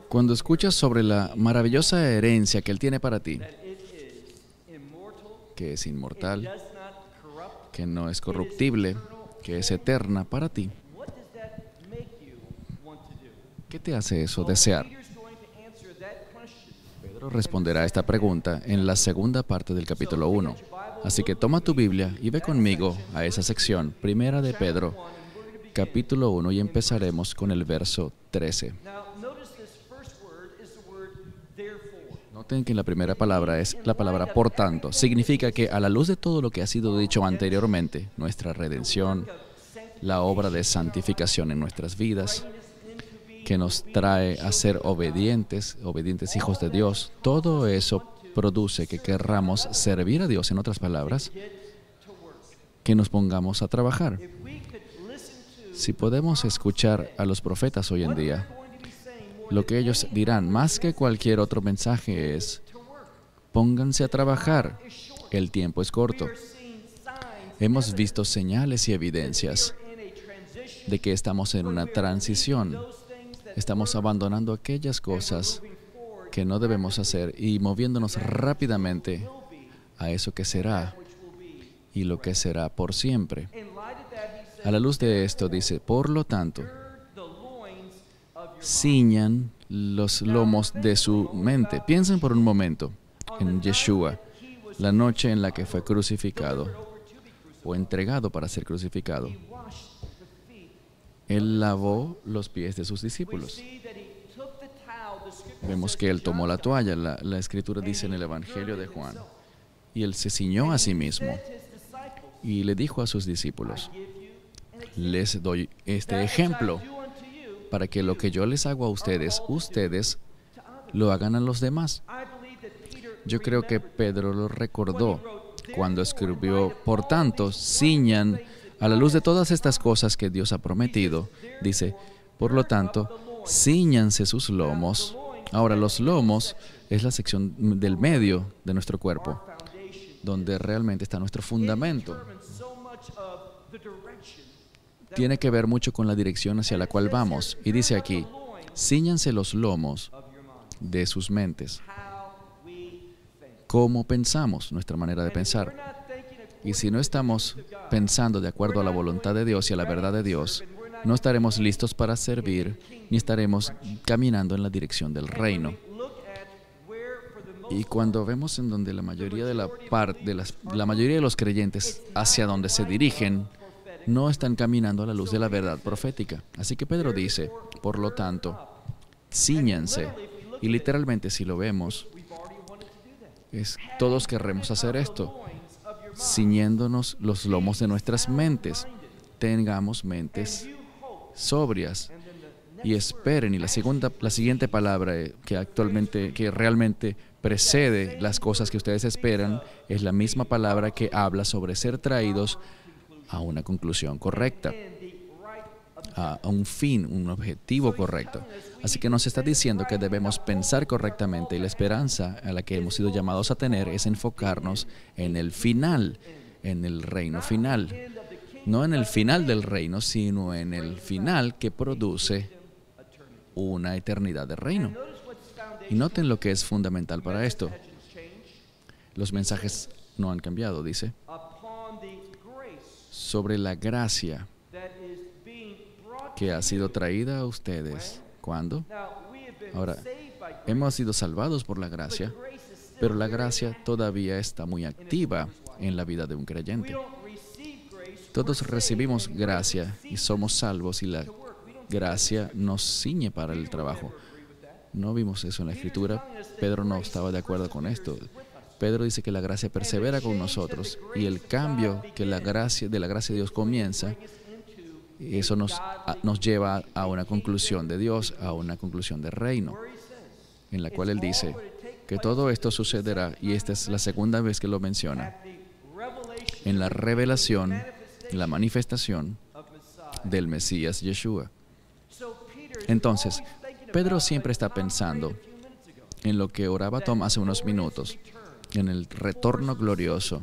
Cuando escuchas sobre la maravillosa herencia que Él tiene para ti, que es inmortal, que no es corruptible, que es eterna para ti, ¿qué te hace eso desear? Pedro responderá a esta pregunta en la segunda parte del capítulo 1. Así que toma tu Biblia y ve conmigo a esa sección, Primera de Pedro, capítulo 1, y empezaremos con el verso 13. Noten que la primera palabra es la palabra por tanto. Significa que a la luz de todo lo que ha sido dicho anteriormente, nuestra redención, la obra de santificación en nuestras vidas, que nos trae a ser obedientes hijos de Dios, todo eso produce que querramos servir a Dios, en otras palabras, que nos pongamos a trabajar. Si podemos escuchar a los profetas hoy en día, lo que ellos dirán, más que cualquier otro mensaje, es: pónganse a trabajar, el tiempo es corto. Hemos visto señales y evidencias de que estamos en una transición. Estamos abandonando aquellas cosas que no debemos hacer y moviéndonos rápidamente a eso que será y lo que será por siempre. A la luz de esto dice: por lo tanto, ciñan los lomos de su mente. Piensen por un momento en Yeshua, la noche en la que fue crucificado o entregado para ser crucificado. Él lavó los pies de sus discípulos. Vemos que Él tomó la toalla, la Escritura dice en el Evangelio de Juan, y Él se ciñó a sí mismo y le dijo a sus discípulos: les doy este ejemplo para que lo que yo les hago a ustedes, ustedes lo hagan a los demás. Yo creo que Pedro lo recordó cuando escribió: por tanto, ciñan a la luz de todas estas cosas que Dios ha prometido. Dice: por lo tanto, cíñanse sus lomos. Ahora, los lomos es la sección del medio de nuestro cuerpo, donde realmente está nuestro fundamento. Tiene que ver mucho con la dirección hacia la cual vamos. Y dice aquí: cíñanse los lomos de sus mentes. ¿Cómo pensamos? Nuestra manera de pensar. Y si no estamos pensando de acuerdo a la voluntad de Dios y a la verdad de Dios, no estaremos listos para servir, ni estaremos caminando en la dirección del reino. Y cuando vemos en donde la mayoría de la mayoría de los creyentes hacia donde se dirigen, no están caminando a la luz de la verdad profética. Así que Pedro dice: por lo tanto, cíñanse. Y literalmente, si lo vemos, todos querremos hacer esto, ciñéndonos los lomos de nuestras mentes. Tengamos mentes sobrias y esperen. Y la siguiente palabra que realmente precede las cosas que ustedes esperan es la misma palabra que habla sobre ser traídos a una conclusión correcta, a un fin, un objetivo correcto. Así que nos está diciendo que debemos pensar correctamente, y la esperanza a la que hemos sido llamados a tener es enfocarnos en el final, en el reino final. No en el final del reino, sino en el final que produce una eternidad de reino. Y noten lo que es fundamental para esto. Los mensajes no han cambiado, dice, sobre la gracia que ha sido traída a ustedes. ¿Cuándo? Ahora, hemos sido salvados por la gracia, pero la gracia todavía está muy activa en la vida de un creyente. Todos recibimos gracia y somos salvos, y la gracia nos ciñe para el trabajo. No vimos eso en la Escritura. Pedro no estaba de acuerdo con esto. Pedro dice que la gracia persevera con nosotros, y el cambio que de la gracia de Dios comienza, eso nos lleva a una conclusión de Dios, a una conclusión de reino, en la cual Él dice que todo esto sucederá, y esta es la segunda vez que lo menciona, en la revelación, la manifestación del Mesías Yeshua. Entonces, Pedro siempre está pensando en lo que oraba Tom hace unos minutos, en el retorno glorioso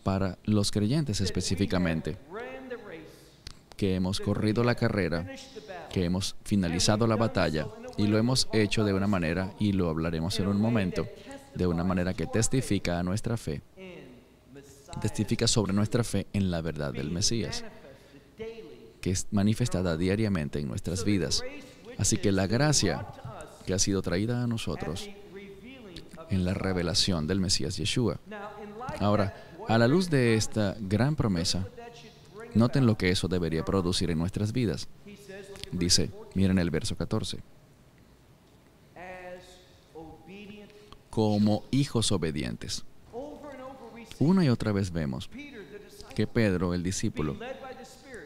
para los creyentes específicamente, que hemos corrido la carrera, que hemos finalizado la batalla Y lo hemos hecho de una manera, y lo hablaremos en un momento, de una manera que testifica a nuestra fe, testifica sobre nuestra fe en la verdad del Mesías, que es manifestada diariamente en nuestras vidas. Así que la gracia que ha sido traída a nosotros en la revelación del Mesías Yeshua. Ahora, a la luz de esta gran promesa, noten lo que eso debería producir en nuestras vidas. Dice, miren el verso 14. Como hijos obedientes. Una y otra vez vemos que Pedro, el discípulo,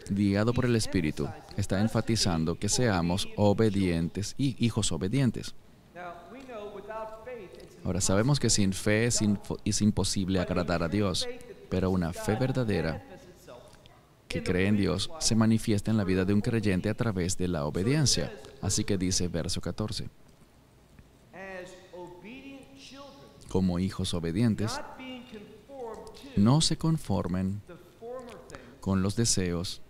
guiado por el Espíritu, está enfatizando que seamos obedientes y hijos obedientes. Ahora, sabemos que sin fe es imposible agradar a Dios, pero una fe verdadera que cree en Dios se manifiesta en la vida de un creyente a través de la obediencia. Así que dice verso 14. Como hijos obedientes, no se conformen con los deseos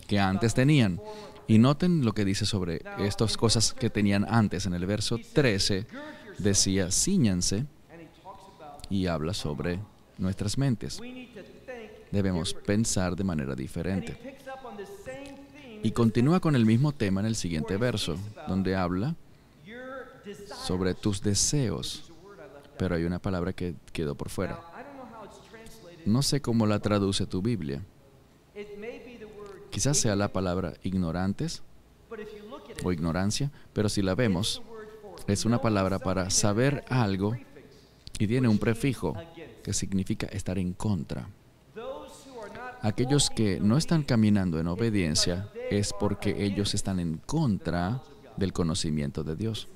que antes tenían. Y noten lo que dice sobre estas cosas que tenían antes. En el verso 13 decía, cíñanse, y habla sobre nuestras mentes. Debemos pensar de manera diferente. Y continúa con el mismo tema en el siguiente verso, donde habla sobre tus deseos. Pero hay una palabra que quedó por fuera. No sé cómo la traduce tu Biblia. Quizás sea la palabra ignorantes o ignorancia, pero si la vemos, es una palabra para saber algo y tiene un prefijo que significa estar en contra. Aquellos que no están caminando en obediencia es porque ellos están en contra del conocimiento de Dios.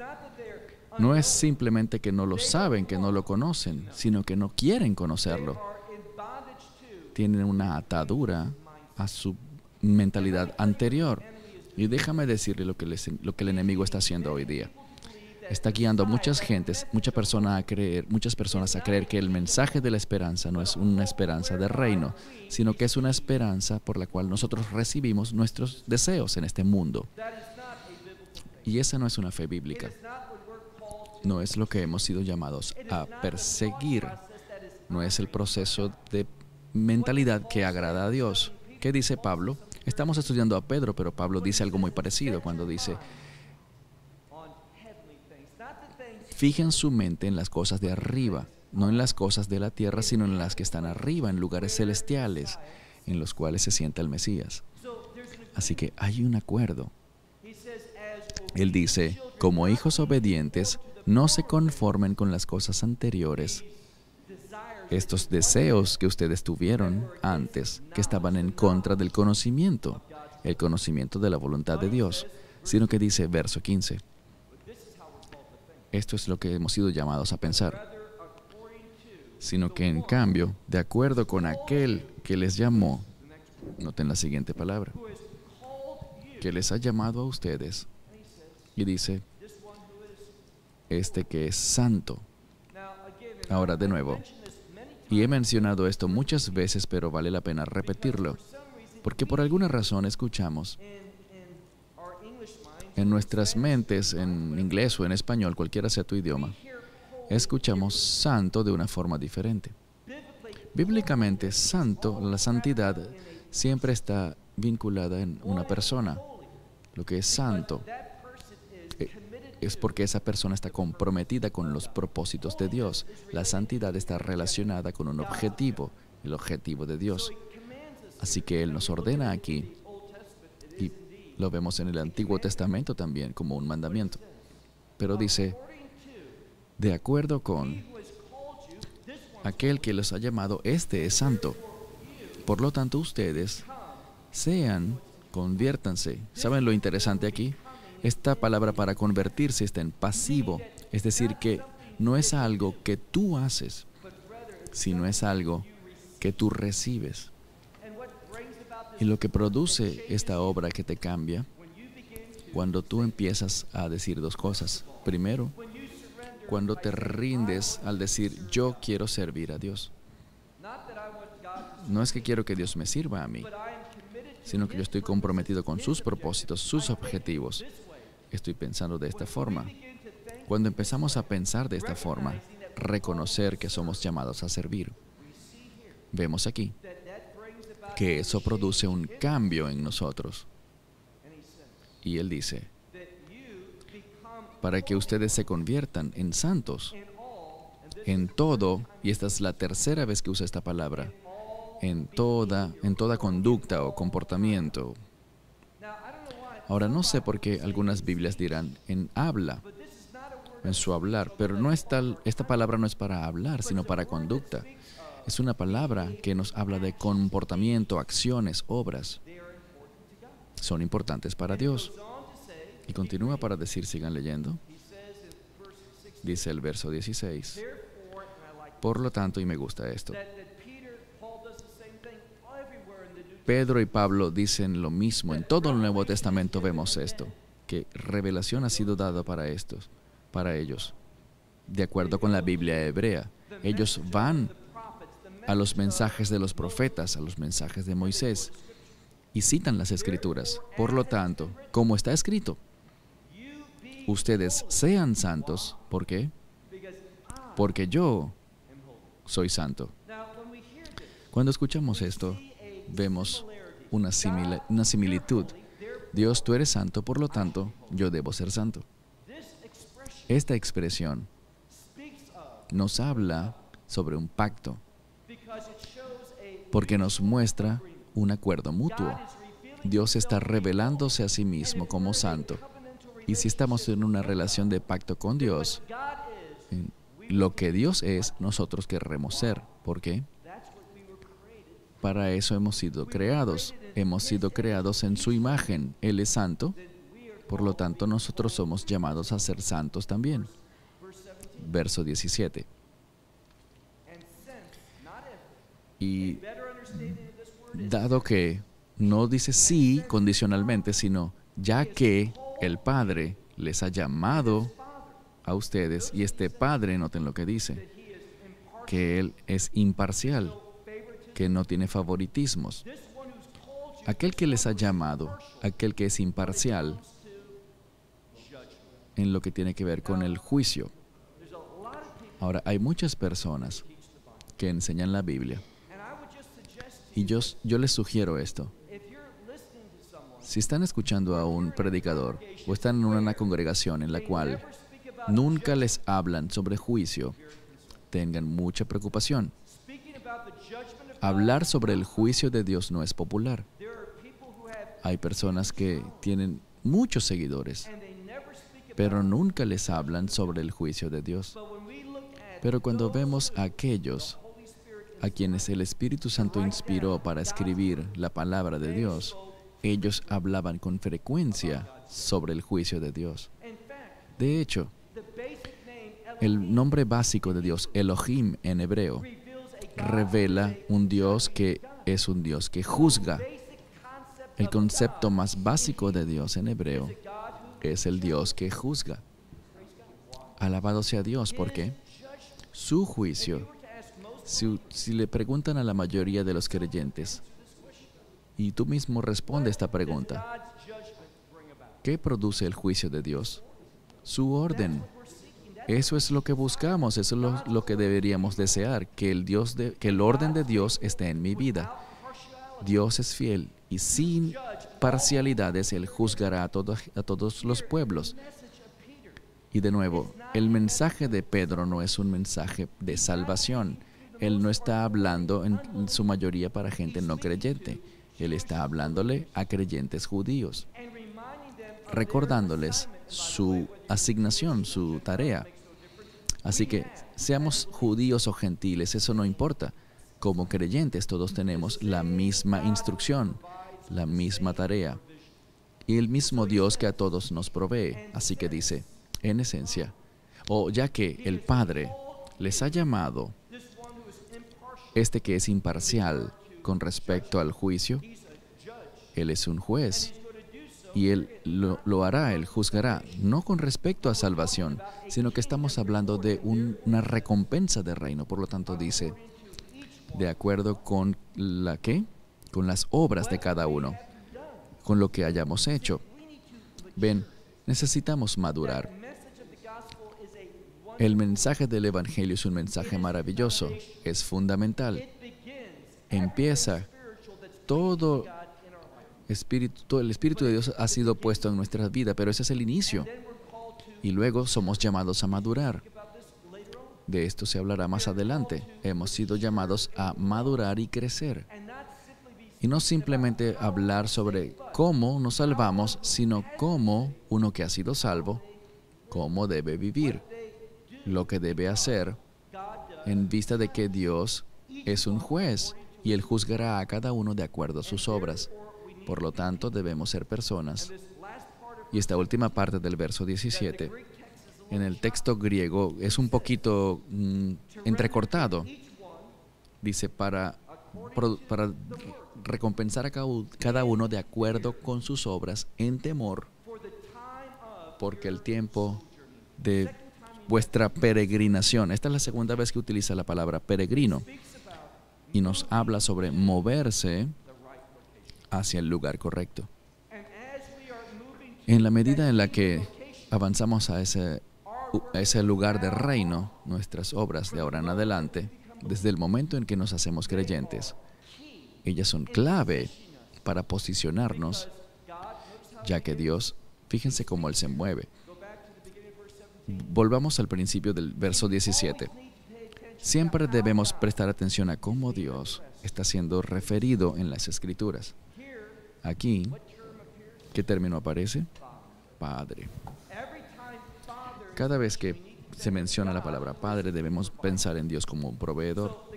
No es simplemente que no lo saben, que no lo conocen, sino que no quieren conocerlo. Tienen una atadura a su mentalidad anterior. Y déjame decirle lo que el enemigo está haciendo hoy día. Está guiando a muchas personas a creer que el mensaje de la esperanza no es una esperanza de reino, sino que es una esperanza por la cual nosotros recibimos nuestros deseos en este mundo. Y esa no es una fe bíblica. No es lo que hemos sido llamados a perseguir. No es el proceso de mentalidad que agrada a Dios. ¿Qué dice Pablo? Estamos estudiando a Pedro, pero Pablo dice algo muy parecido cuando dice, fijen su mente en las cosas de arriba, no en las cosas de la tierra, sino en las que están arriba, en lugares celestiales, en los cuales se sienta el Mesías. Así que hay un acuerdo. Él dice, como hijos obedientes, no se conformen con las cosas anteriores. Estos deseos que ustedes tuvieron antes, que estaban en contra del conocimiento, el conocimiento de la voluntad de Dios, sino que dice, verso 15, esto es lo que hemos sido llamados a pensar, sino que en cambio, de acuerdo con aquel que les llamó, noten la siguiente palabra, que les ha llamado a ustedes, y dice, este que es santo. Ahora, de nuevo, y he mencionado esto muchas veces, pero vale la pena repetirlo, porque por alguna razón escuchamos en nuestras mentes, en inglés o en español, cualquiera sea tu idioma, escuchamos santo de una forma diferente. Bíblicamente, santo, la santidad, siempre está vinculada en una persona. Lo que es santo es porque esa persona está comprometida con los propósitos de Dios. La santidad está relacionada con un objetivo, el objetivo de Dios. Así que Él nos ordena aquí, y lo vemos en el Antiguo Testamento también como un mandamiento. Pero dice, de acuerdo con aquel que los ha llamado, este es santo. Por lo tanto, ustedes conviértanse. ¿Saben lo interesante aquí? Esta palabra para convertirse está en pasivo, es decir, que no es algo que tú haces, sino es algo que tú recibes. Y lo que produce esta obra que te cambia, cuando tú empiezas a decir dos cosas. Primero, cuando te rindes al decir, yo quiero servir a Dios. No es que quiero que Dios me sirva a mí, sino que yo estoy comprometido con sus propósitos, sus objetivos. estoy pensando de esta forma. Cuando empezamos a pensar de esta forma, reconocer que somos llamados a servir, vemos aquí que eso produce un cambio en nosotros. Y Él dice, para que ustedes se conviertan en santos, en todo, y esta es la tercera vez que usa esta palabra, en toda conducta o comportamiento. Ahora, no sé por qué algunas Biblias dirán en habla, en su hablar, pero esta palabra no es para hablar, sino para conducta. Es una palabra que nos habla de comportamiento, acciones, obras. Son importantes para Dios. Y continúa para decir, sigan leyendo. Dice el verso 16. Por lo tanto, y me gusta esto, Pedro y Pablo dicen lo mismo. En todo el Nuevo Testamento vemos esto, que revelación ha sido dada para ellos, de acuerdo con la Biblia hebrea. Ellos van a los mensajes de los profetas, a los mensajes de Moisés, y citan las Escrituras. Por lo tanto, como está escrito, ustedes sean santos. ¿Por qué? Porque yo soy santo. Cuando escuchamos esto, vemos una similitud. Dios, tú eres santo, por lo tanto, yo debo ser santo. Esta expresión nos habla sobre un pacto, porque nos muestra un acuerdo mutuo. Dios está revelándose a sí mismo como santo. Y si estamos en una relación de pacto con Dios, lo que Dios es, nosotros querremos ser. ¿Por qué? Para eso hemos sido creados. Hemos sido creados en su imagen. Él es santo. Por lo tanto, nosotros somos llamados a ser santos también. Verso 17. Y dado que no dice sí condicionalmente, sino ya que el Padre les ha llamado a ustedes, y este Padre, noten lo que dice, que Él es imparcial, que no tiene favoritismos. Aquel que les ha llamado, aquel que es imparcial en lo que tiene que ver con el juicio. Ahora, hay muchas personas que enseñan la Biblia, y yo les sugiero esto. Si están escuchando a un predicador o están en una congregación en la cual nunca les hablan sobre juicio, tengan mucha preocupación. Hablar sobre el juicio de Dios no es popular. Hay personas que tienen muchos seguidores, pero nunca les hablan sobre el juicio de Dios. Pero cuando vemos a aquellos a quienes el Espíritu Santo inspiró para escribir la palabra de Dios, ellos hablaban con frecuencia sobre el juicio de Dios. De hecho, el nombre básico de Dios, Elohim en hebreo, revela un Dios que es un Dios que juzga. El concepto más básico de Dios en hebreo es el Dios que juzga. Alabado sea Dios, porque su juicio, si le preguntan a la mayoría de los creyentes, y tú mismo responde esta pregunta, ¿qué produce el juicio de Dios? Su orden. Eso es lo que buscamos, eso es lo que deberíamos desear, que el orden de Dios esté en mi vida. Dios es fiel y sin parcialidades Él juzgará a todos los pueblos. Y de nuevo, el mensaje de Pedro no es un mensaje de salvación. Él no está hablando en su mayoría para gente no creyente. Él está hablándole a creyentes judíos, recordándoles su asignación, su tarea. Así que, seamos judíos o gentiles, eso no importa. Como creyentes todos tenemos la misma instrucción, la misma tarea y el mismo Dios que a todos nos provee. Así que dice, en esencia, ya que el Padre les ha llamado, este que es imparcial con respecto al juicio, Él es un juez y Él lo hará, Él juzgará, no con respecto a salvación, sino que estamos hablando de una recompensa del reino. Por lo tanto, dice, de acuerdo con con las obras de cada uno, con lo que hayamos hecho. Ven, Necesitamos madurar. El mensaje del Evangelio es un mensaje maravilloso, es fundamental. Empieza todo el Espíritu de Dios ha sido puesto en nuestra vida, pero ese es el inicio. Y luego somos llamados a madurar. De esto se hablará más adelante. Hemos sido llamados a madurar y crecer. Y no simplemente hablar sobre cómo nos salvamos, sino cómo uno que ha sido salvo, cómo debe vivir, lo que debe hacer, en vista de que Dios es un juez y Él juzgará a cada uno de acuerdo a sus obras. Por lo tanto, debemos ser personas. Y esta última parte del verso 17, en el texto griego, es un poquito entrecortado. Dice, para recompensar a cada uno de acuerdo con sus obras en temor, porque el tiempo de vuestra peregrinación, esta es la segunda vez que utiliza la palabra peregrino, y nos habla sobre moverse hacia el lugar correcto. En la medida en la que avanzamos a ese lugar de reino, nuestras obras de ahora en adelante, desde el momento en que nos hacemos creyentes, ellas son clave para posicionarnos, ya que Dios, fíjense cómo Él se mueve. Volvamos al principio del verso 17. Siempre debemos prestar atención a cómo Dios está siendo referido en las Escrituras. Aquí, ¿qué término aparece? Padre. Cada vez que se menciona la palabra Padre, debemos pensar en Dios como un proveedor.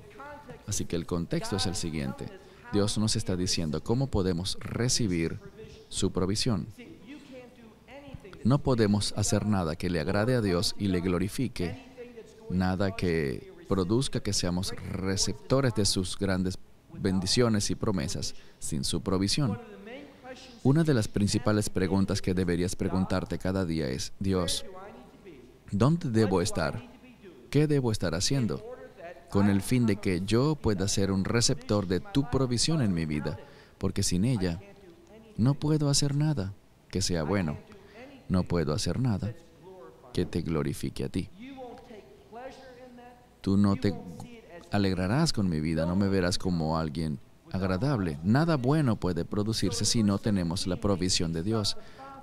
Así que el contexto es el siguiente. Dios nos está diciendo cómo podemos recibir su provisión. No podemos hacer nada que le agrade a Dios y le glorifique, nada que produzca que seamos receptores de sus grandes bendiciones y promesas sin su provisión. Una de las principales preguntas que deberías preguntarte cada día es, Dios, ¿dónde debo estar? ¿Qué debo estar haciendo? Con el fin de que yo pueda ser un receptor de tu provisión en mi vida, porque sin ella no puedo hacer nada que sea bueno. No puedo hacer nada que te glorifique a ti. Tú no te alegrarás con mi vida, no me verás como alguien agradable. Nada bueno puede producirse si no tenemos la provisión de Dios.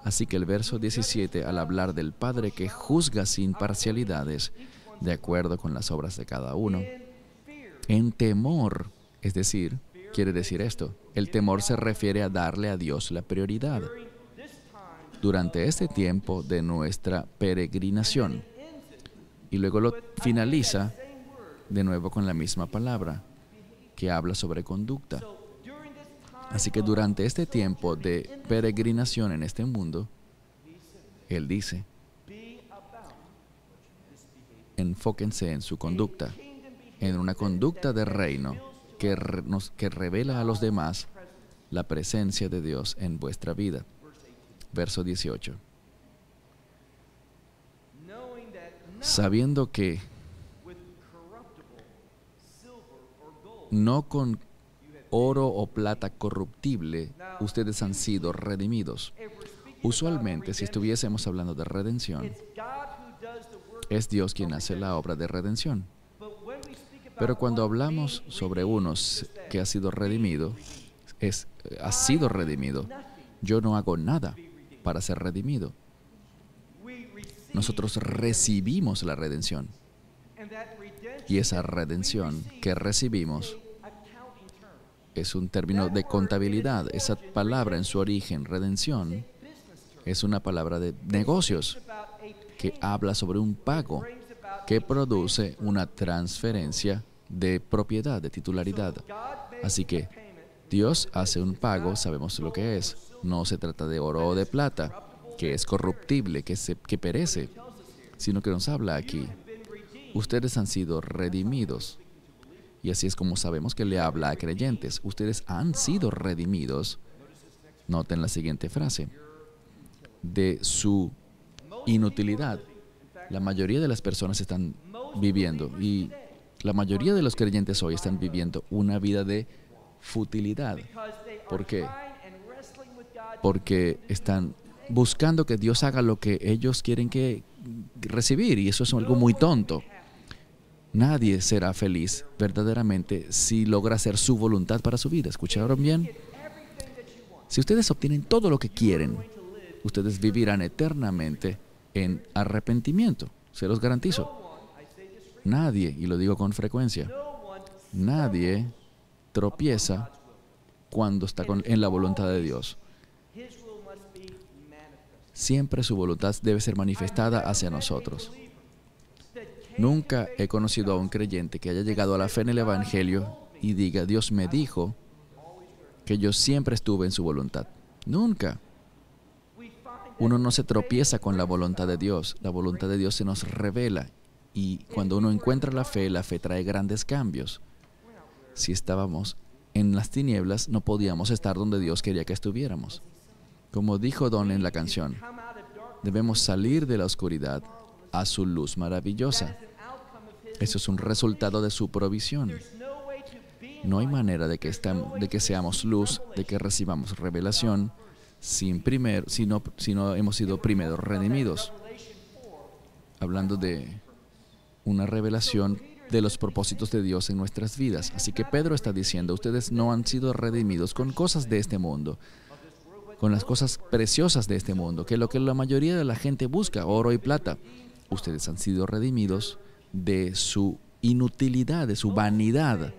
Así que el verso 17, al hablar del Padre que juzga sin parcialidades, de acuerdo con las obras de cada uno, en temor, es decir, quiere decir esto, el temor se refiere a darle a Dios la prioridad. Durante este tiempo de nuestra peregrinación. Y luego lo finaliza de nuevo con la misma palabra, que habla sobre conducta. Así que durante este tiempo de peregrinación en este mundo, Él dice, enfóquense en su conducta, en una conducta de reino que revela a los demás la presencia de Dios en vuestra vida. Verso 18. Sabiendo que no con oro o plata corruptible ustedes han sido redimidos. Usualmente, si estuviésemos hablando de redención, es Dios quien hace la obra de redención. Pero cuando hablamos sobre unos que ha sido redimido, ha sido redimido. Yo no hago nada para ser redimido. Nosotros recibimos la redención. Y esa redención que recibimos es un término de contabilidad. Esa palabra en su origen, redención, es una palabra de negocios que habla sobre un pago que produce una transferencia de propiedad, de titularidad. Así que Dios hace un pago, sabemos lo que es. No se trata de oro o de plata, que es corruptible, que perece, sino que nos habla aquí. Ustedes han sido redimidos. Y así es como sabemos que le habla a creyentes. Ustedes han sido redimidos. Noten la siguiente frase. De su inutilidad. La mayoría de las personas están viviendo, y la mayoría de los creyentes hoy están viviendo una vida de futilidad. ¿Por qué? Porque están buscando que Dios haga lo que ellos quieren recibir, y eso es algo muy tonto. Nadie será feliz verdaderamente si logra hacer su voluntad para su vida. ¿Escucharon bien? Si ustedes obtienen todo lo que quieren, ustedes vivirán eternamente en arrepentimiento. Se los garantizo. Nadie, y lo digo con frecuencia, nadie tropieza cuando está en la voluntad de Dios. Siempre su voluntad debe ser manifestada hacia nosotros. Nunca he conocido a un creyente que haya llegado a la fe en el Evangelio y diga, Dios me dijo que yo siempre estuve en su voluntad. Nunca. Uno no se tropieza con la voluntad de Dios. La voluntad de Dios se nos revela. Y cuando uno encuentra la fe trae grandes cambios. Si estábamos en las tinieblas, no podíamos estar donde Dios quería que estuviéramos. Como dijo Don en la canción, debemos salir de la oscuridad a su luz maravillosa. Eso es un resultado de su provisión. No hay manera de que seamos luz, de que recibamos revelación, si no hemos sido primero redimidos. Hablando de una revelación de los propósitos de Dios en nuestras vidas. Así que Pedro está diciendo, ustedes no han sido redimidos con cosas de este mundo, con las cosas preciosas de este mundo, que es lo que la mayoría de la gente busca, oro y plata. Ustedes han sido redimidos de su inutilidad, de su vanidad.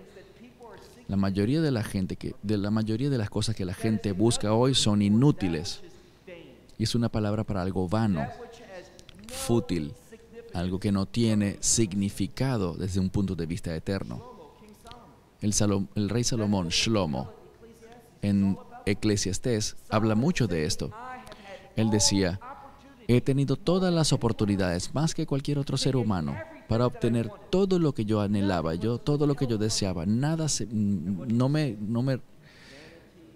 La mayoría de las cosas que la gente busca hoy son inútiles. Y es una palabra para algo vano, fútil, algo que no tiene significado desde un punto de vista eterno. El rey Salomón, Shlomo, en Eclesiastés, habla mucho de esto. Él decía, he tenido todas las oportunidades, más que cualquier otro ser humano, para obtener todo lo que yo anhelaba, todo lo que yo deseaba. No me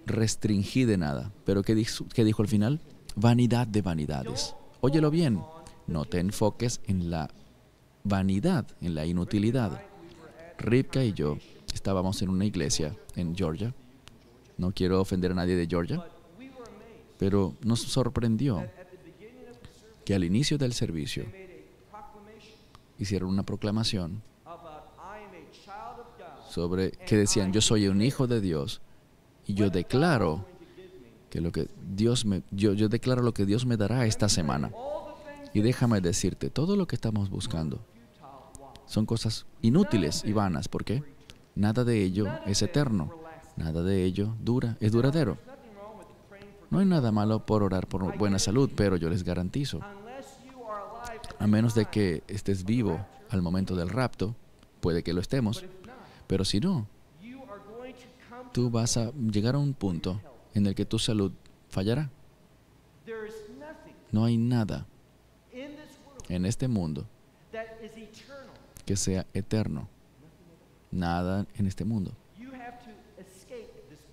restringí de nada. Pero ¿qué dijo al final? Vanidad de vanidades. Óyelo bien. No te enfoques en la vanidad, en la inutilidad. Rivka y yo estábamos en una iglesia en Georgia. No quiero ofender a nadie de Georgia, pero nos sorprendió que al inicio del servicio hicieron una proclamación sobre que decían, yo soy un hijo de Dios y yo declaro que yo declaro lo que Dios me dará esta semana. Y déjame decirte, todo lo que estamos buscando son cosas inútiles y vanas. ¿Por qué? Nada de ello es eterno. Nada de ello es duradero. No hay nada malo por orar por buena salud, pero yo les garantizo, a menos de que estés vivo al momento del rapto, puede que lo estemos, pero si no, tú vas a llegar a un punto en el que tu salud fallará. No hay nada en este mundo que sea eterno. Nada en este mundo.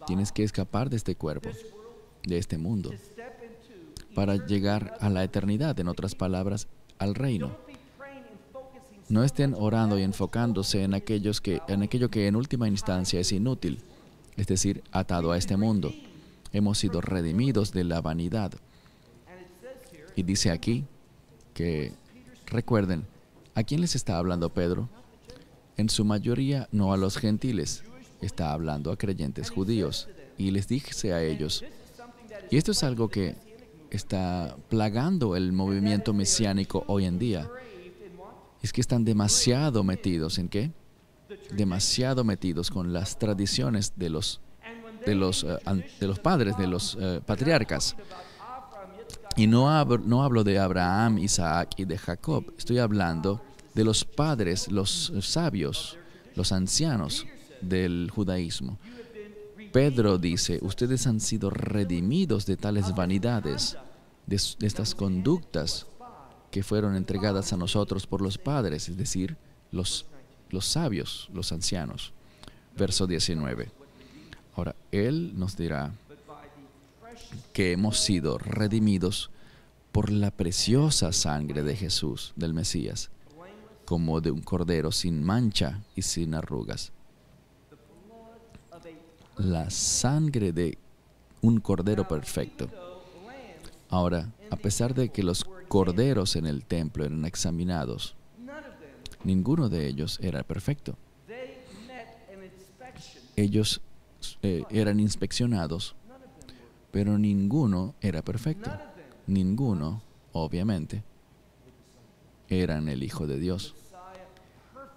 Tienes que escapar de este cuerpo, de este mundo, para llegar a la eternidad, en otras palabras, al reino. No estén orando y enfocándose en aquello que en última instancia es inútil, es decir, atado a este mundo. Hemos sido redimidos de la vanidad. Y dice aquí que, recuerden, ¿a quién les está hablando Pedro? En su mayoría no a los gentiles, está hablando a creyentes judíos. Y les dice a ellos, y esto es algo que está plagando el movimiento mesiánico hoy en día, es que están demasiado metidos, ¿en qué? Demasiado metidos con las tradiciones de los padres, de los patriarcas. Y no hablo de Abraham, Isaac y de Jacob. Estoy hablando de los padres, los sabios, los ancianos del judaísmo. Pedro dice, ustedes han sido redimidos de tales vanidades, de estas conductas que fueron entregadas a nosotros por los padres, es decir, los sabios, los ancianos. Verso 19. Ahora, Él nos dirá que hemos sido redimidos por la preciosa sangre de Jesús, del Mesías, como de un cordero sin mancha y sin arrugas. La sangre de un cordero perfecto. Ahora, a pesar de que los corderos en el templo eran examinados, ninguno de ellos era perfecto. Ellos eran inspeccionados, pero ninguno era perfecto. Ninguno, obviamente, eran el Hijo de Dios.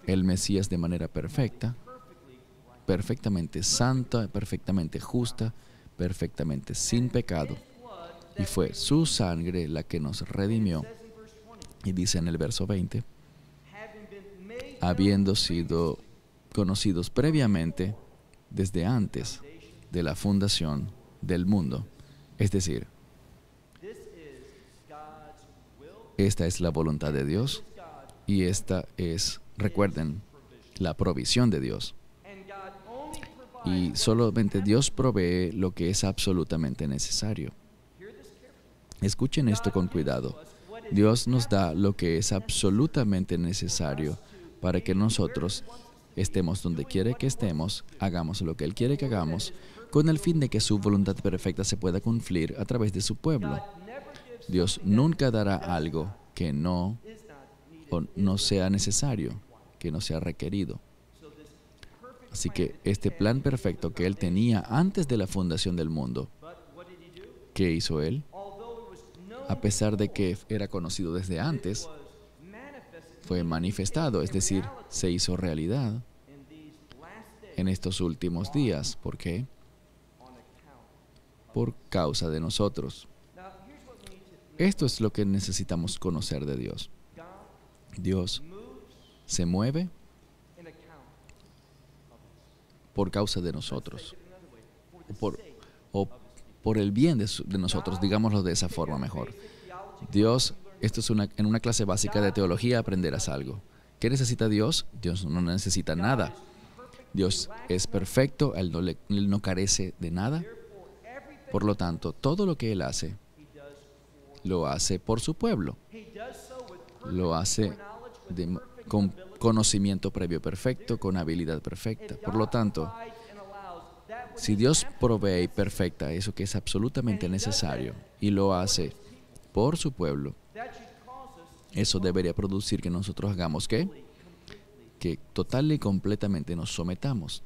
El Mesías de manera perfecta, perfectamente santa, perfectamente justa, perfectamente sin pecado. Y fue su sangre la que nos redimió. Y dice en el verso 20, habiendo sido conocidos previamente desde antes de la fundación del mundo. Es decir, esta es la voluntad de Dios y esta es, recuerden, la provisión de Dios. Y solamente Dios provee lo que es absolutamente necesario. Escuchen esto con cuidado. Dios nos da lo que es absolutamente necesario para que nosotros estemos donde quiere que estemos, hagamos lo que Él quiere que hagamos, con el fin de que su voluntad perfecta se pueda cumplir a través de su pueblo. Dios nunca dará algo que no sea necesario, que no sea requerido. Así que este plan perfecto que Él tenía antes de la fundación del mundo, ¿qué hizo Él? A pesar de que era conocido desde antes, fue manifestado, es decir, se hizo realidad en estos últimos días. ¿Por qué? Por causa de nosotros. Esto es lo que necesitamos conocer de Dios. Dios se mueve por causa de nosotros, o por el bien de nosotros, digámoslo de esa forma mejor. Dios, esto es en una clase básica de teología aprenderás algo. ¿Qué necesita Dios? Dios no necesita nada. Dios es perfecto, Él no carece de nada. Por lo tanto, todo lo que Él hace, lo hace por su pueblo. Lo hace con conocimiento previo perfecto, con habilidad perfecta. Por lo tanto, si Dios provee y perfecta eso que es absolutamente necesario y lo hace por su pueblo, eso debería producir que nosotros hagamos ¿qué? Que total y completamente nos sometamos.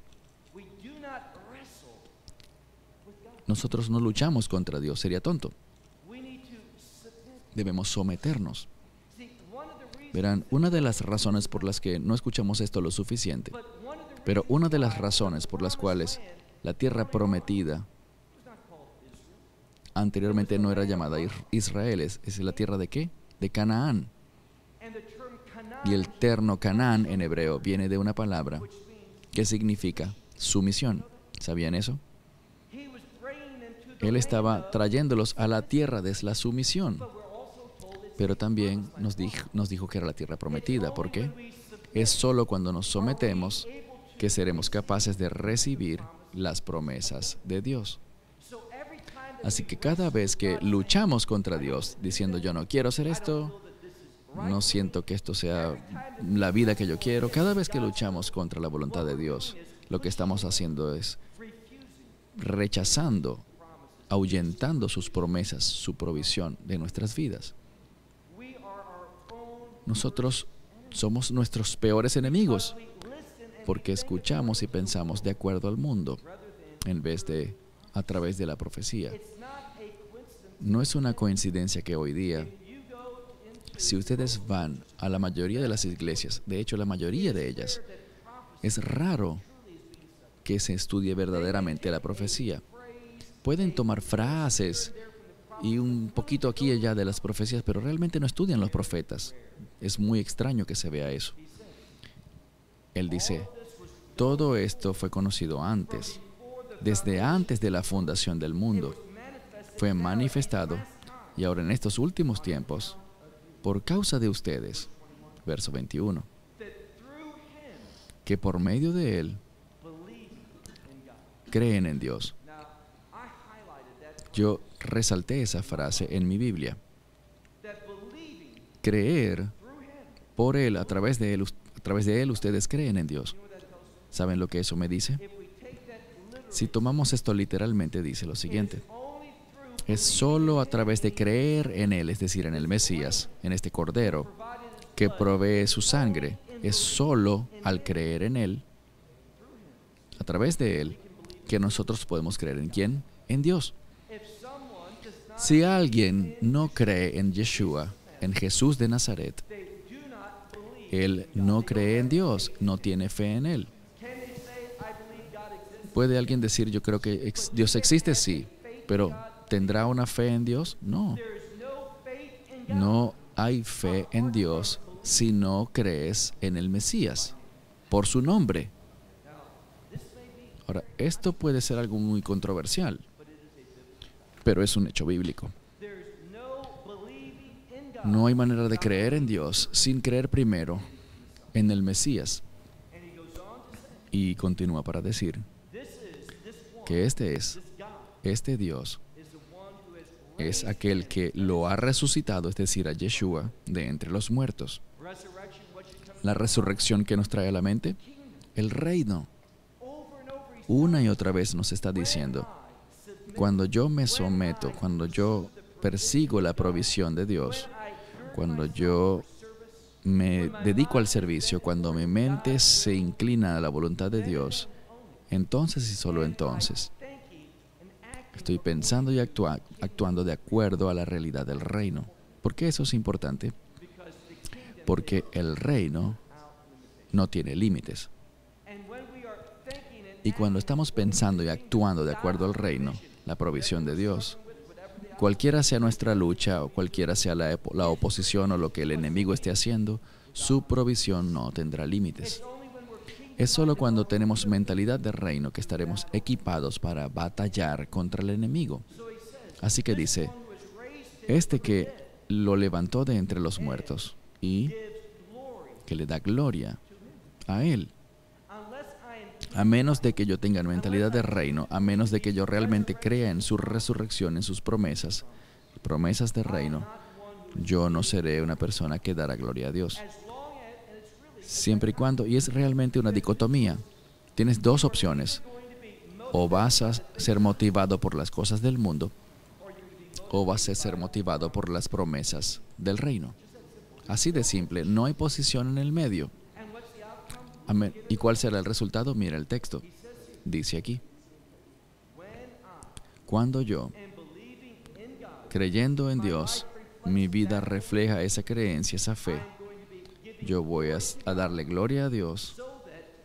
Nosotros no luchamos contra Dios, sería tonto. Debemos someternos. Verán, una de las razones por las que no escuchamos esto lo suficiente, pero una de las razones por las cuales la tierra prometida anteriormente no era llamada Israel, es la tierra ¿de qué? De Canaán. Y el término Canaán en hebreo viene de una palabra que significa sumisión. ¿Sabían eso? Él estaba trayéndolos a la tierra de la sumisión. Pero también nos dijo que era la tierra prometida. ¿Por qué? Es solo cuando nos sometemos que seremos capaces de recibir las promesas de Dios. Así que cada vez que luchamos contra Dios, diciendo yo no quiero hacer esto, no siento que esto sea la vida que yo quiero, cada vez que luchamos contra la voluntad de Dios, lo que estamos haciendo es rechazando, ahuyentando sus promesas, su provisión de nuestras vidas. Nosotros somos nuestros peores enemigos porque escuchamos y pensamos de acuerdo al mundo en vez de a través de la profecía. No es una coincidencia que hoy día, si ustedes van a la mayoría de las iglesias, de hecho la mayoría de ellas, es raro que se estudie verdaderamente la profecía. Pueden tomar frases y un poquito aquí y allá de las profecías, pero realmente no estudian los profetas. Es muy extraño que se vea eso. Él dice, todo esto fue conocido antes, desde antes de la fundación del mundo. Fue manifestado y ahora en estos últimos tiempos, por causa de ustedes, verso 21, que por medio de Él creen en Dios. Yo resalté esa frase en mi Biblia. Creer por Él, a través de Él, ustedes creen en Dios. ¿Saben lo que eso me dice? Si tomamos esto literalmente, dice lo siguiente. Es solo a través de creer en Él, es decir, en el Mesías, en este Cordero, que provee su sangre. Es solo al creer en Él, a través de Él, que nosotros podemos creer en ¿quién? En Dios. Si alguien no cree en Yeshua, en Jesús de Nazaret, él no cree en Dios, no tiene fe en Él. ¿Puede alguien decir, yo creo que Dios existe? Sí, pero ¿tendrá una fe en Dios? No. No hay fe en Dios si no crees en el Mesías, por su nombre. Ahora, esto puede ser algo muy controversial, pero es un hecho bíblico. No hay manera de creer en Dios sin creer primero en el Mesías. Y continúa para decir que este Dios es aquel que lo ha resucitado, es decir, a Yeshua, de entre los muertos. La resurrección que nos trae a la mente, el reino. Una y otra vez nos está diciendo, cuando yo me someto, cuando yo persigo la provisión de Dios, cuando yo me dedico al servicio, cuando mi mente se inclina a la voluntad de Dios, entonces y solo entonces estoy pensando y actuando de acuerdo a la realidad del reino. ¿Por qué eso es importante? Porque el reino no tiene límites. Y cuando estamos pensando y actuando de acuerdo al reino, la provisión de Dios, cualquiera sea nuestra lucha o cualquiera sea la oposición o lo que el enemigo esté haciendo, su provisión no tendrá límites. Es solo cuando tenemos mentalidad de reino que estaremos equipados para batallar contra el enemigo. Así que dice, este que lo levantó de entre los muertos y que le da gloria a Él. A menos de que yo tenga mentalidad de reino, a menos de que yo realmente crea en su resurrección, en sus promesas de reino, yo no seré una persona que dará gloria a Dios. Siempre y cuando, y es realmente una dicotomía, tienes dos opciones: o vas a ser motivado por las cosas del mundo, o vas a ser motivado por las promesas del reino. Así de simple, no hay posición en el medio. Amén. ¿Y cuál será el resultado? Mira el texto. Dice aquí, cuando yo, creyendo en Dios, mi vida refleja esa creencia, esa fe, yo voy a darle gloria a Dios,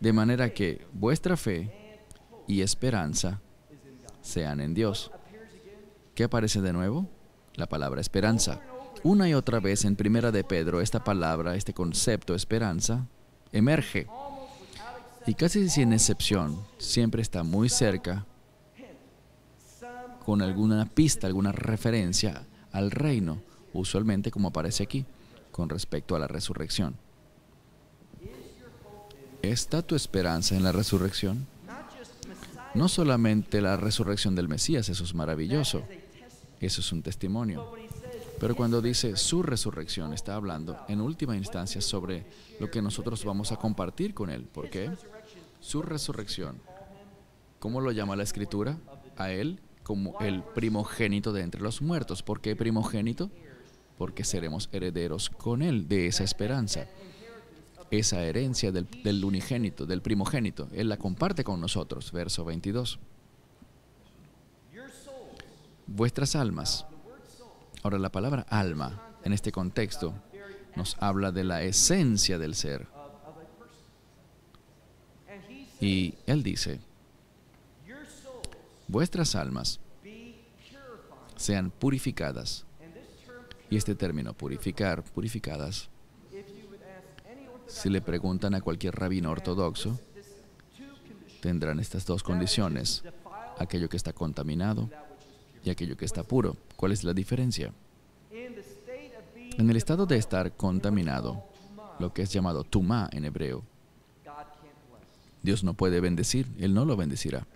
de manera que vuestra fe y esperanza sean en Dios. ¿Qué aparece de nuevo? La palabra esperanza. Una y otra vez en Primera de Pedro, esta palabra, este concepto, esperanza, emerge. Y casi sin excepción, siempre está muy cerca, con alguna pista, alguna referencia al reino, usualmente como aparece aquí, con respecto a la resurrección. ¿Está tu esperanza en la resurrección? No solamente la resurrección del Mesías, eso es maravilloso, eso es un testimonio. Pero cuando dice su resurrección, está hablando en última instancia sobre lo que nosotros vamos a compartir con Él. ¿Por qué? Su resurrección. ¿Cómo lo llama la Escritura? A Él como el primogénito de entre los muertos. ¿Por qué primogénito? Porque seremos herederos con Él de esa esperanza. Esa herencia del unigénito, del primogénito. Él la comparte con nosotros. Verso 22. Vuestras almas. Ahora, la palabra alma, en este contexto, nos habla de la esencia del ser. Y Él dice, vuestras almas sean purificadas. Y este término, purificar, purificadas, si le preguntan a cualquier rabino ortodoxo, tendrán estas dos condiciones: aquello que está contaminado y aquello que está puro. ¿Cuál es la diferencia? En el estado de estar contaminado, lo que es llamado tumá en hebreo, Dios no puede bendecir, Él no lo bendecirá.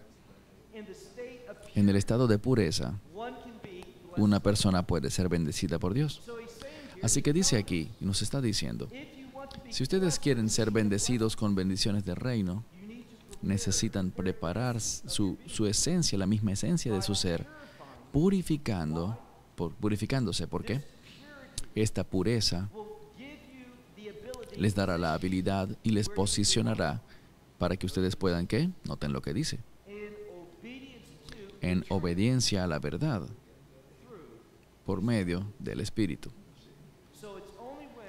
En el estado de pureza, una persona puede ser bendecida por Dios. Así que dice aquí, y nos está diciendo, si ustedes quieren ser bendecidos con bendiciones del reino, necesitan preparar su esencia, la misma esencia de su ser, purificándose. ¿Por qué? Esta pureza les dará la habilidad y les posicionará para que ustedes puedan, ¿qué? Noten lo que dice. En obediencia a la verdad, por medio del Espíritu.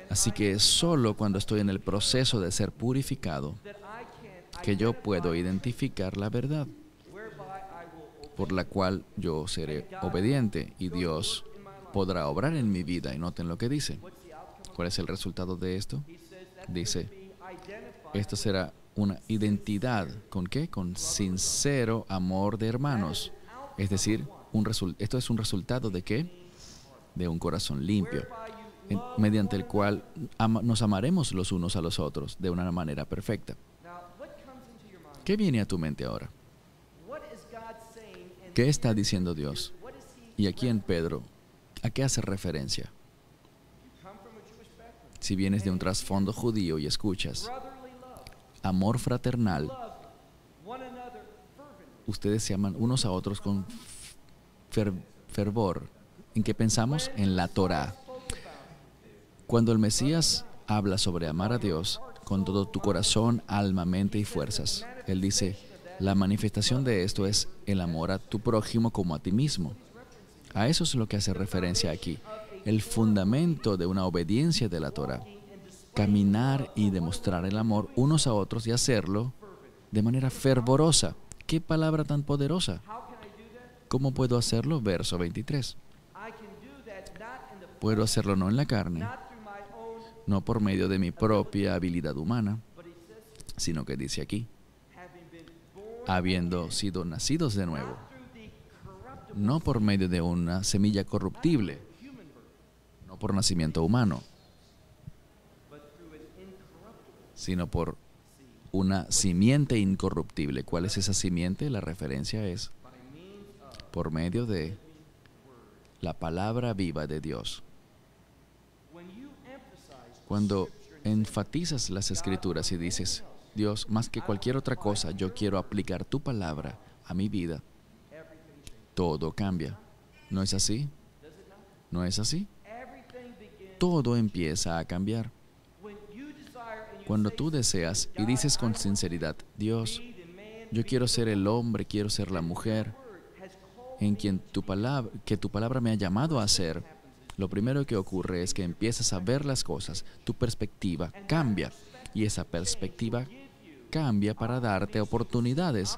Así que es solo cuando estoy en el proceso de ser purificado que yo puedo identificar la verdad, por la cual yo seré obediente y Dios podrá obrar en mi vida. Y noten lo que dice. ¿Cuál es el resultado de esto? Dice, esto será una identidad. ¿Con qué? Con sincero amor de hermanos. Es decir, esto es un resultado ¿de qué? De un corazón limpio, mediante el cual nos amaremos los unos a los otros de una manera perfecta. ¿Qué viene a tu mente ahora? ¿Qué está diciendo Dios? Y aquí en Pedro, ¿a qué hace referencia? Si vienes de un trasfondo judío y escuchas amor fraternal, ustedes se aman unos a otros con fervor. ¿En qué pensamos? En la Torá. Cuando el Mesías habla sobre amar a Dios con todo tu corazón, alma, mente y fuerzas, Él dice, la manifestación de esto es el amor a tu prójimo como a ti mismo. A eso es lo que hace referencia aquí. El fundamento de una obediencia de la Torá. Caminar y demostrar el amor unos a otros y hacerlo de manera fervorosa. ¡Qué palabra tan poderosa! ¿Cómo puedo hacerlo? Verso 23. Puedo hacerlo no en la carne, no por medio de mi propia habilidad humana, sino que dice aquí, habiendo sido nacidos de nuevo, no por medio de una semilla corruptible, no por nacimiento humano, sino por una simiente incorruptible. ¿Cuál es esa simiente? La referencia es por medio de la palabra viva de Dios. Cuando enfatizas las Escrituras y dices, Dios, más que cualquier otra cosa, yo quiero aplicar tu palabra a mi vida, todo cambia. ¿No es así? ¿No es así? Todo empieza a cambiar. Cuando tú deseas y dices con sinceridad, Dios, yo quiero ser el hombre, quiero ser la mujer en quien tu palabra me ha llamado a ser, lo primero que ocurre es que empiezas a ver las cosas, tu perspectiva cambia y esa perspectiva cambia para darte oportunidades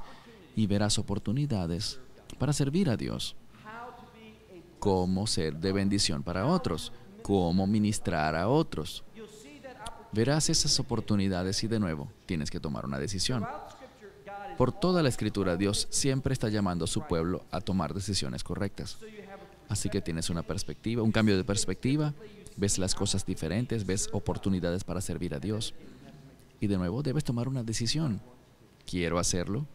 y verás oportunidades para servir a Dios, cómo ser de bendición para otros, cómo ministrar a otros. Verás esas oportunidades y de nuevo tienes que tomar una decisión. Por toda la Escritura, Dios siempre está llamando a su pueblo a tomar decisiones correctas. Así que tienes una perspectiva, un cambio de perspectiva, ves las cosas diferentes, ves oportunidades para servir a Dios. Y de nuevo debes tomar una decisión. ¿Quiero hacerlo?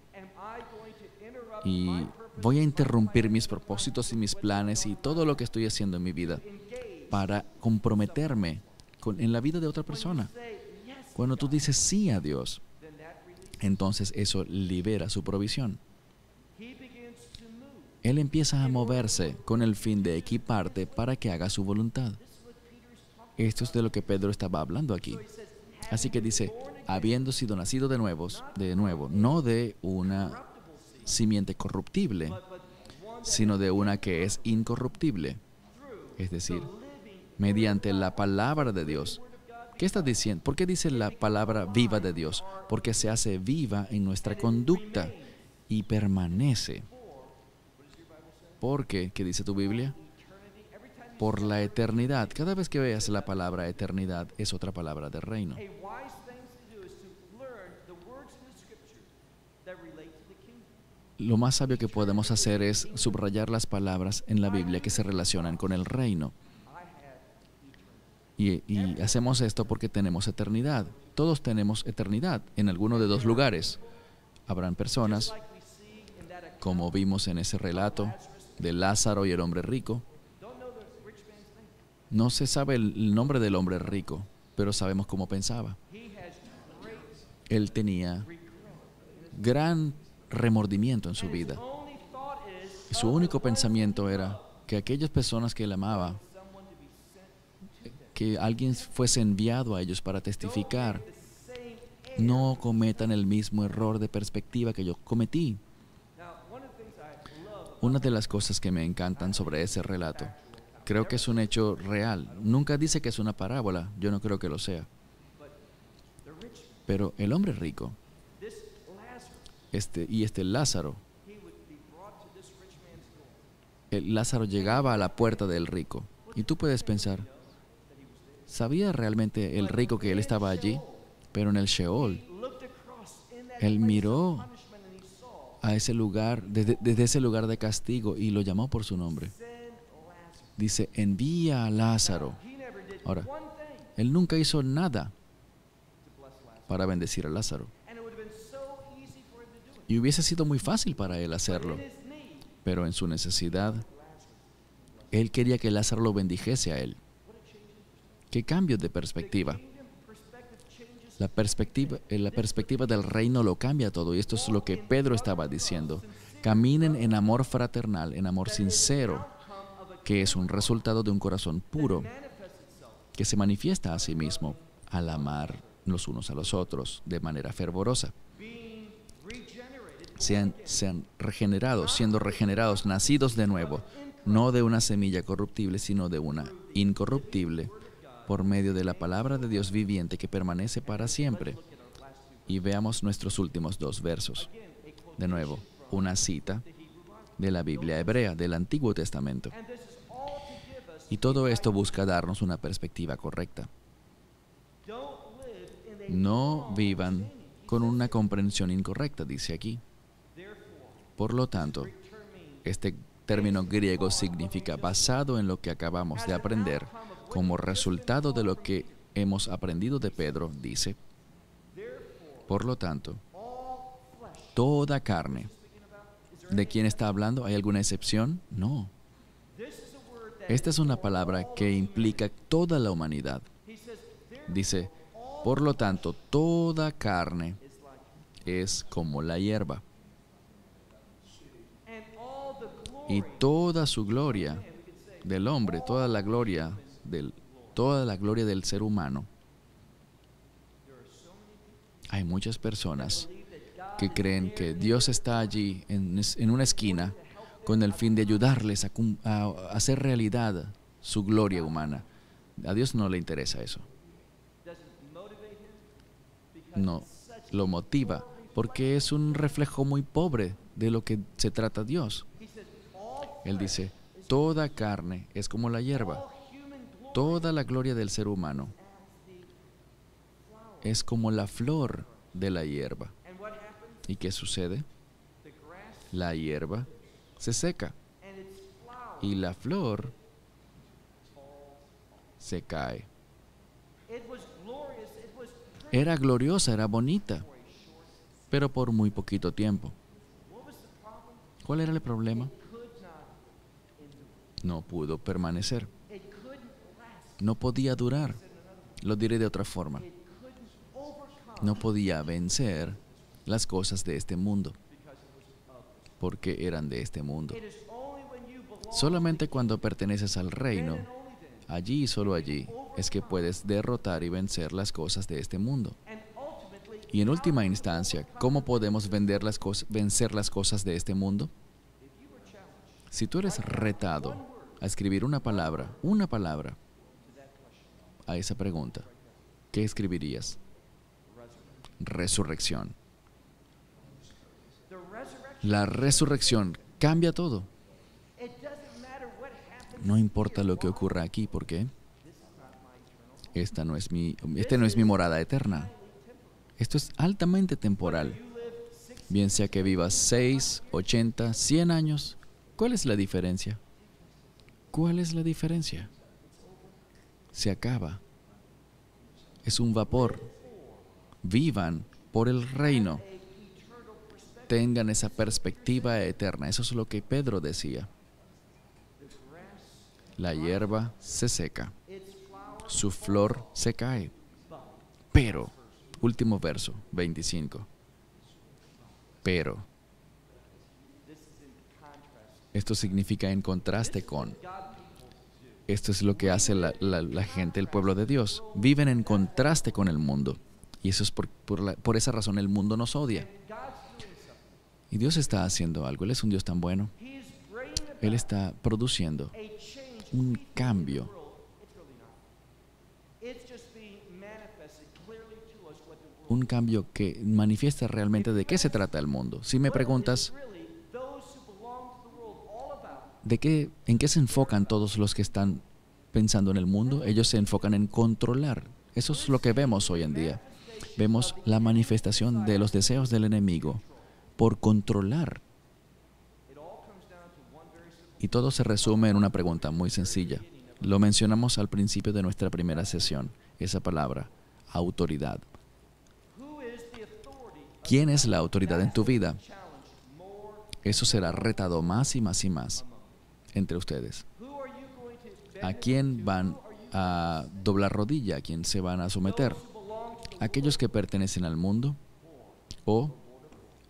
Y voy a interrumpir mis propósitos y mis planes y todo lo que estoy haciendo en mi vida para comprometerme en la vida de otra persona. Cuando tú dices sí a Dios, entonces eso libera su provisión. Él empieza a moverse con el fin de equiparte para que haga su voluntad. Esto es de lo que Pedro estaba hablando aquí. Así que dice, habiendo sido nacido de nuevo, no de una simiente corruptible, sino de una que es incorruptible. Es decir, mediante la palabra de Dios. ¿Qué está diciendo? ¿Por qué dice la palabra viva de Dios? Porque se hace viva en nuestra conducta y permanece. ¿Por qué? ¿Qué dice tu Biblia? Por la eternidad. Cada vez que veas la palabra eternidad, es otra palabra del reino. Lo más sabio que podemos hacer es subrayar las palabras en la Biblia que se relacionan con el reino. Y hacemos esto porque tenemos eternidad. Todos tenemos eternidad en alguno de dos lugares. Habrán personas, como vimos en ese relato de Lázaro y el hombre rico. No se sabe el nombre del hombre rico, pero sabemos cómo pensaba. Él tenía gran remordimiento en su vida. Su único pensamiento era que aquellas personas que él amaba, que alguien fuese enviado a ellos para testificar, no cometan el mismo error de perspectiva que yo cometí. Una de las cosas que me encantan sobre ese relato, creo que es un hecho real. Nunca dice que es una parábola, yo no creo que lo sea. Pero el hombre rico, este Lázaro, el Lázaro llegaba a la puerta del rico. Y tú puedes pensar, ¿sabía realmente el rico que él estaba allí? Pero en el Sheol, él miró a ese lugar, desde ese lugar de castigo, y lo llamó por su nombre. Dice, envía a Lázaro. Ahora, él nunca hizo nada para bendecir a Lázaro. Y hubiese sido muy fácil para él hacerlo. Pero en su necesidad, él quería que Lázaro lo bendijese a él. ¿Qué cambio de perspectiva? La perspectiva del reino lo cambia todo. Y esto es lo que Pedro estaba diciendo. Caminen en amor fraternal, en amor sincero, que es un resultado de un corazón puro, que se manifiesta a sí mismo al amar los unos a los otros de manera fervorosa. Sean regenerados, siendo regenerados, nacidos de nuevo, no de una semilla corruptible, sino de una incorruptible, por medio de la palabra de Dios viviente que permanece para siempre. Y veamos nuestros últimos 2 versos. De nuevo, una cita de la Biblia hebrea, del Antiguo Testamento. Y todo esto busca darnos una perspectiva correcta. No vivan con una comprensión incorrecta, dice aquí. Por lo tanto, este término griego significa basado en lo que acabamos de aprender, como resultado de lo que hemos aprendido de Pedro, dice. Por lo tanto, toda carne. ¿De quién está hablando? ¿Hay alguna excepción? No. Esta es una palabra que implica toda la humanidad. Dice, por lo tanto, toda carne es como la hierba. Y toda su gloria del hombre, toda la gloria del ser humano. Hay muchas personas que creen que Dios está allí en una esquina con el fin de ayudarles a hacer realidad su gloria humana. A Dios no le interesa eso. No lo motiva porque es un reflejo muy pobre de lo que se trata Dios. Él dice, toda carne es como la hierba. Toda la gloria del ser humano es como la flor de la hierba. ¿Y qué sucede? La hierba se seca y la flor se cae. Era gloriosa, era bonita, pero por muy poquito tiempo. ¿Cuál era el problema? No pudo permanecer. No podía durar. Lo diré de otra forma. No podía vencer las cosas de este mundo, porque eran de este mundo. Solamente cuando perteneces al reino, allí y solo allí, es que puedes derrotar y vencer las cosas de este mundo. Y en última instancia, ¿cómo podemos vencer las cosas de este mundo? Si tú eres retado a escribir una palabra a esa pregunta, ¿qué escribirías? Resurrección. La resurrección cambia todo. No importa lo que ocurra aquí, ¿por qué? Este no es mi morada eterna. Esto es altamente temporal. Bien sea que vivas 6, 80, 100 años, ¿cuál es la diferencia? ¿Cuál es la diferencia? Se acaba. Es un vapor. Vivan por el reino. Tengan esa perspectiva eterna. Eso es lo que Pedro decía. La hierba se seca. Su flor se cae. Pero, último verso, 25. Pero, Esto significa en contraste con. Esto es lo que hace la gente, el pueblo de Dios. Viven en contraste con el mundo. Y eso es por esa razón el mundo nos odia. Y Dios está haciendo algo. Él es un Dios tan bueno. Él está produciendo un cambio. Un cambio que manifiesta realmente de qué se trata el mundo. Si me preguntas, ¿en qué se enfocan todos los que están pensando en el mundo? Ellos se enfocan en controlar. Eso es lo que vemos hoy en día. Vemos la manifestación de los deseos del enemigo por controlar. Y todo se resume en una pregunta muy sencilla. Lo mencionamos al principio de nuestra primera sesión, esa palabra, autoridad. ¿Quién es la autoridad en tu vida? Eso será retado más y más y más entre ustedes. ¿A quién van a doblar rodilla? ¿A quién se van a someter? ¿Aquellos que pertenecen al mundo o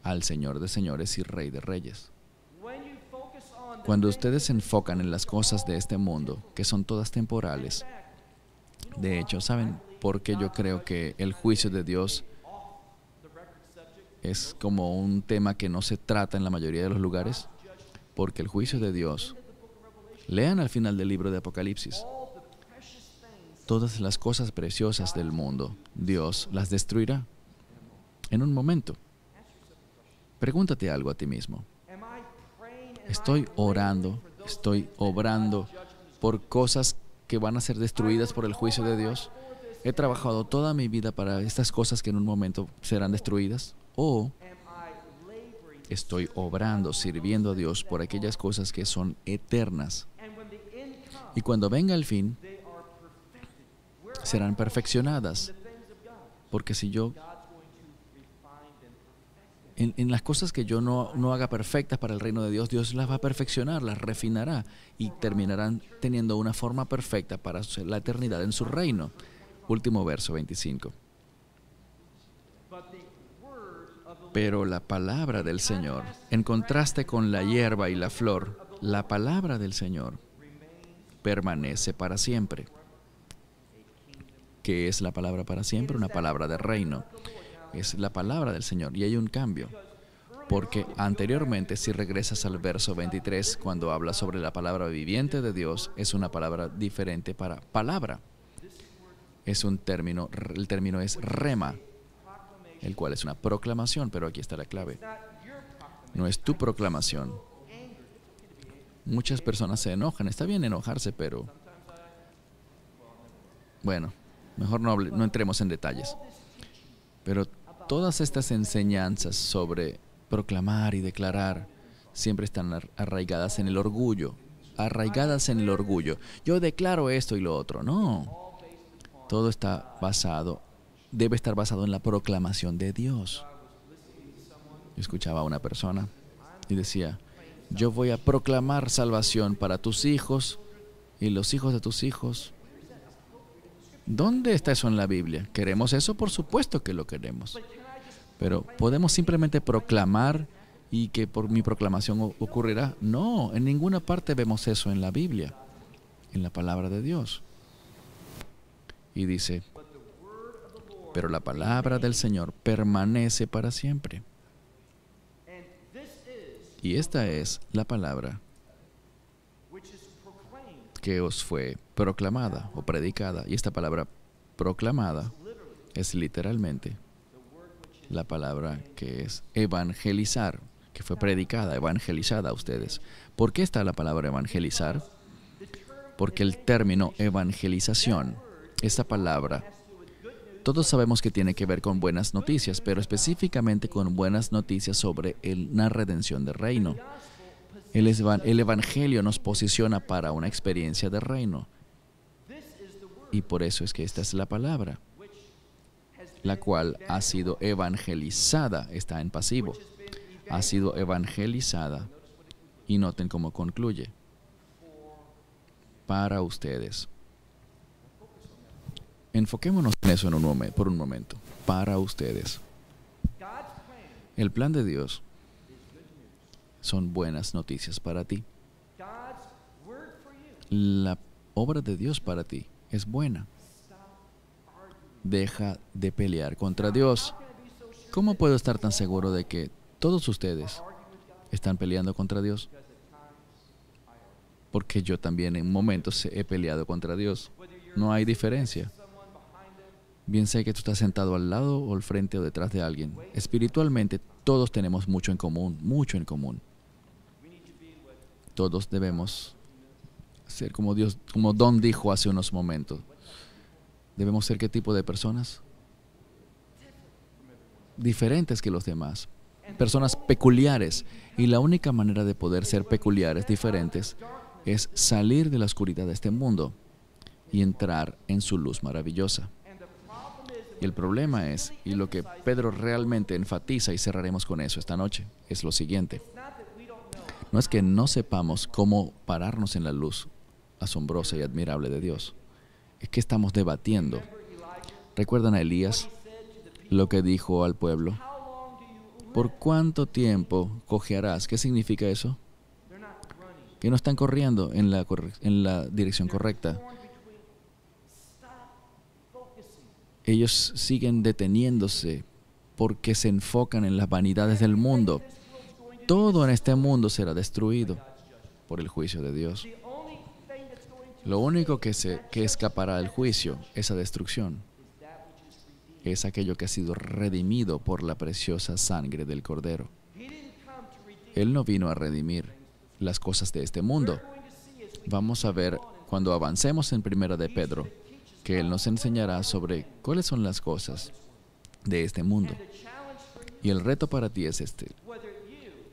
al Señor de señores y Rey de reyes? Cuando ustedes se enfocan en las cosas de este mundo, que son todas temporales, de hecho, ¿saben por qué yo creo que el juicio de Dios es como un tema que no se trata en la mayoría de los lugares? Porque el juicio de Dios, lean al final del libro de Apocalipsis, todas las cosas preciosas del mundo, Dios las destruirá en un momento. Pregúntate algo a ti mismo. ¿Estoy orando, estoy obrando por cosas que van a ser destruidas por el juicio de Dios? ¿He trabajado toda mi vida para estas cosas que en un momento serán destruidas? ¿O estoy obrando, sirviendo a Dios por aquellas cosas que son eternas? Y cuando venga el fin, serán perfeccionadas. Porque si yo, en las cosas que yo no haga perfectas para el reino de Dios, Dios las va a perfeccionar, las refinará y terminarán teniendo una forma perfecta para la eternidad en su reino. Último verso, 25. Pero la palabra del Señor, en contraste con la hierba y la flor, la palabra del Señor permanece para siempre. ¿Qué es la palabra para siempre? Una palabra de reino. Es la palabra del Señor. Y hay un cambio. Porque anteriormente, si regresas al verso 23, cuando habla sobre la palabra viviente de Dios, es una palabra diferente para palabra. Es un término, el término es rema, el cual es una proclamación, pero aquí está la clave. No es tu proclamación. Muchas personas se enojan. Está bien enojarse, pero bueno, mejor no entremos en detalles. Pero todas estas enseñanzas sobre proclamar y declarar siempre están arraigadas en el orgullo. Arraigadas en el orgullo. Yo declaro esto y lo otro. No. Todo está debe estar basado en la proclamación de Dios. Yo escuchaba a una persona y decía, yo voy a proclamar salvación para tus hijos y los hijos de tus hijos. ¿Dónde está eso en la Biblia? ¿Queremos eso? Por supuesto que lo queremos. Pero ¿podemos simplemente proclamar y que por mi proclamación ocurrirá? No, en ninguna parte vemos eso en la Biblia, en la palabra de Dios. Y dice, pero la palabra del Señor permanece para siempre. Y esta es la palabra que os fue proclamada o predicada. Y esta palabra proclamada es literalmente la palabra que es evangelizar, que fue predicada, evangelizada a ustedes. ¿Por qué está la palabra evangelizar? Porque el término evangelización, esta palabra, todos sabemos que tiene que ver con buenas noticias, pero específicamente con buenas noticias sobre la redención del reino. El Evangelio nos posiciona para una experiencia de reino. Y por eso es que esta es la palabra, la cual ha sido evangelizada, está en pasivo. Ha sido evangelizada. Y noten cómo concluye. Para ustedes. Enfoquémonos en eso por un momento. Para ustedes. El plan de Dios son buenas noticias para ti. La obra de Dios para ti es buena. Deja de pelear contra Dios. ¿Cómo puedo estar tan seguro de que todos ustedes están peleando contra Dios? Porque yo también en momentos he peleado contra Dios. No hay diferencia. Bien sé que tú estás sentado al lado o al frente o detrás de alguien. Espiritualmente todos tenemos mucho en común, mucho en común. Todos debemos ser como Dios, como Don dijo hace unos momentos. ¿Debemos ser qué tipo de personas? Diferentes que los demás. Personas peculiares. Y la única manera de poder ser peculiares, diferentes, es salir de la oscuridad de este mundo y entrar en su luz maravillosa. Y el problema es, y lo que Pedro realmente enfatiza, y cerraremos con eso esta noche, es lo siguiente. No es que no sepamos cómo pararnos en la luz asombrosa y admirable de Dios. Es que estamos debatiendo. ¿Recuerdan a Elías? Lo que dijo al pueblo. ¿Por cuánto tiempo cojearás? ¿Qué significa eso? Que no están corriendo en la dirección correcta. Ellos siguen deteniéndose porque se enfocan en las vanidades del mundo. Todo en este mundo será destruido por el juicio de Dios. Lo único que escapará del juicio, esa destrucción, es aquello que ha sido redimido por la preciosa sangre del Cordero. Él no vino a redimir las cosas de este mundo. Vamos a ver cuando avancemos en Primera de Pedro, que Él nos enseñará sobre cuáles son las cosas de este mundo. Y el reto para ti es este.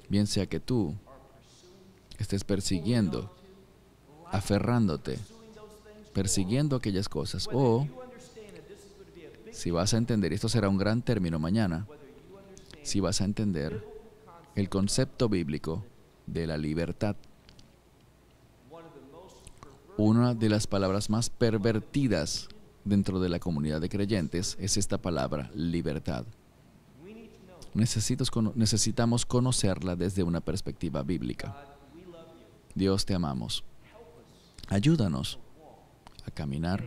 Bien sea que tú estés persiguiendo, aferrándote, persiguiendo aquellas cosas, o si vas a entender, esto será un gran término mañana, si vas a entender el concepto bíblico de la libertad. Una de las palabras más pervertidas dentro de la comunidad de creyentes es esta palabra, libertad. Necesitamos conocerla desde una perspectiva bíblica. Dios, te amamos. Ayúdanos a caminar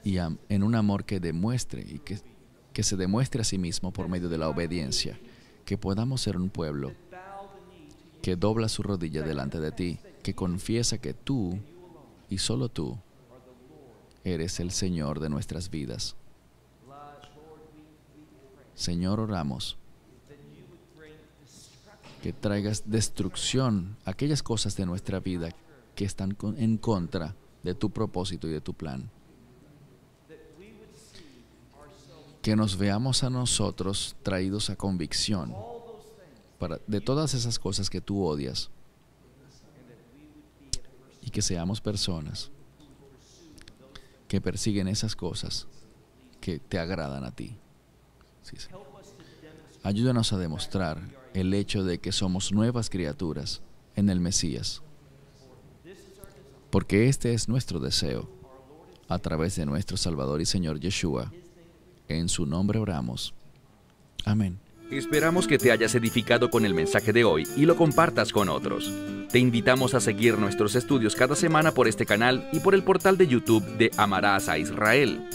y en un amor que demuestre y que se demuestre a sí mismo por medio de la obediencia, que podamos ser un pueblo que dobla su rodilla delante de ti, que confiesa que tú y solo tú eres el Señor de nuestras vidas. Señor, oramos que traigas destrucción a aquellas cosas de nuestra vida que están en contra de tu propósito y de tu plan. Que nos veamos a nosotros traídos a convicción de todas esas cosas que tú odias, y que seamos personas que persiguen esas cosas que te agradan a ti. Sí, sí. Ayúdanos a demostrar el hecho de que somos nuevas criaturas en el Mesías, porque este es nuestro deseo, a través de nuestro Salvador y Señor Yeshua. En su nombre oramos. Amén. Esperamos que te hayas edificado con el mensaje de hoy y lo compartas con otros. Te invitamos a seguir nuestros estudios cada semana por este canal y por el portal de YouTube de Amarás a Israel.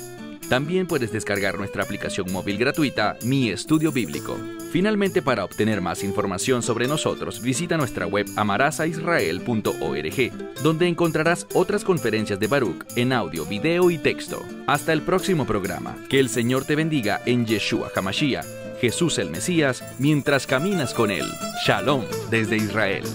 También puedes descargar nuestra aplicación móvil gratuita, Mi Estudio Bíblico. Finalmente, para obtener más información sobre nosotros, visita nuestra web amarasaisrael.org, donde encontrarás otras conferencias de Baruch en audio, video y texto. Hasta el próximo programa. Que el Señor te bendiga en Yeshua HaMashiach, Jesús el Mesías, mientras caminas con Él. Shalom desde Israel.